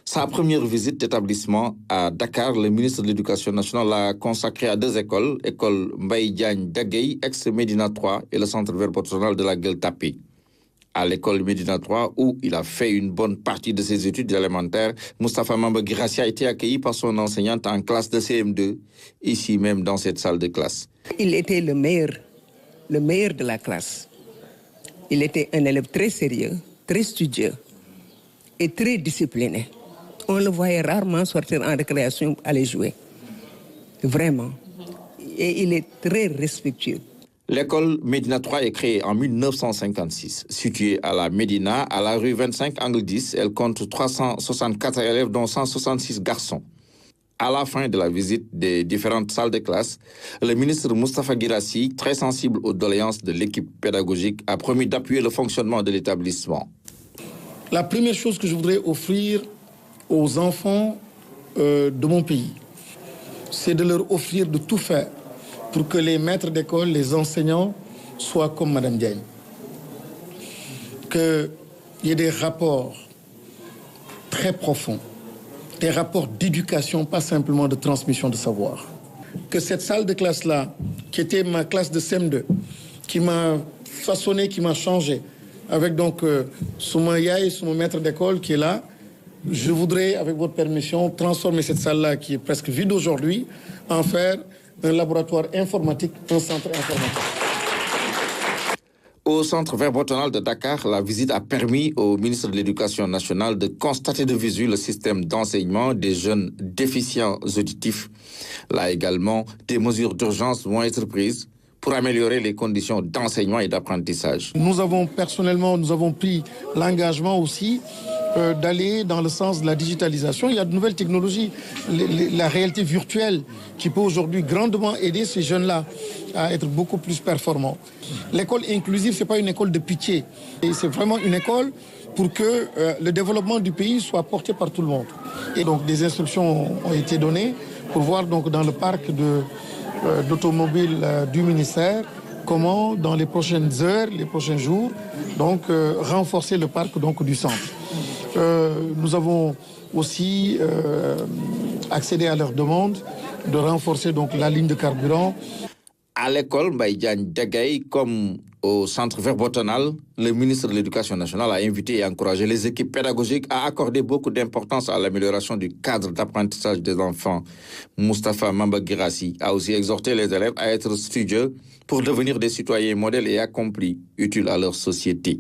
Sa première visite d'établissement à Dakar, le ministre de l'Éducation nationale l'a consacré à deux écoles, l'école Mbaye Diagne d'Agueil, ex-Médina 3 et le centre verbotonal de la Gueule Tapée. À l'école Médina 3, où il a fait une bonne partie de ses études élémentaires, Moustapha Mamba Guirassy a été accueilli par son enseignante en classe de CM2, ici même dans cette salle de classe. Il était le meilleur de la classe. Il était un élève très sérieux, très studieux et très discipliné. On le voyait rarement sortir en récréation, aller jouer. Vraiment. Et il est très respectueux. L'école Médina 3 est créée en 1956. Située à la Médina, à la rue 25, angle 10, elle compte 364 élèves, dont 166 garçons. À la fin de la visite des différentes salles de classe, le ministre Moustapha Guirassy, très sensible aux doléances de l'équipe pédagogique, a promis d'appuyer le fonctionnement de l'établissement. La première chose que je voudrais offrir aux enfants de mon pays, c'est de leur offrir de tout faire pour que les maîtres d'école, les enseignants soient comme Mme Diagne. Qu'il y ait des rapports très profonds, des rapports d'éducation, pas simplement de transmission de savoir. Que cette salle de classe-là, qui était ma classe de CM2, qui m'a façonné, qui m'a changé, avec donc Soumaya et mon maître d'école qui est là, je voudrais, avec votre permission, transformer cette salle-là, qui est presque vide aujourd'hui, en faire un laboratoire informatique, un centre informatique. Au centre verbotonal de Dakar, la visite a permis au ministre de l'Éducation nationale de constater de visu le système d'enseignement des jeunes déficients auditifs. Là également, des mesures d'urgence vont être prises pour améliorer les conditions d'enseignement et d'apprentissage. Nous avons pris l'engagement aussi d'aller dans le sens de la digitalisation. Il y a de nouvelles technologies, la réalité virtuelle qui peut aujourd'hui grandement aider ces jeunes-là à être beaucoup plus performants. L'école inclusive, ce n'est pas une école de pitié. C'est vraiment une école pour que le développement du pays soit porté par tout le monde. Et donc des instructions ont été données pour voir donc dans le parc d'automobiles du ministère comment dans les prochaines heures, les prochains jours, donc renforcer le parc donc du centre. Nous avons aussi accédé à leur demande de renforcer donc la ligne de carburant. À l'école Mbaye Diagne d'Agueil, comme au centre verbotonal, le ministre de l'Éducation nationale a invité et encouragé les équipes pédagogiques à accorder beaucoup d'importance à l'amélioration du cadre d'apprentissage des enfants. Moustapha Mamba Guirassy a aussi exhorté les élèves à être studieux pour devenir des citoyens modèles et accomplis, utiles à leur société.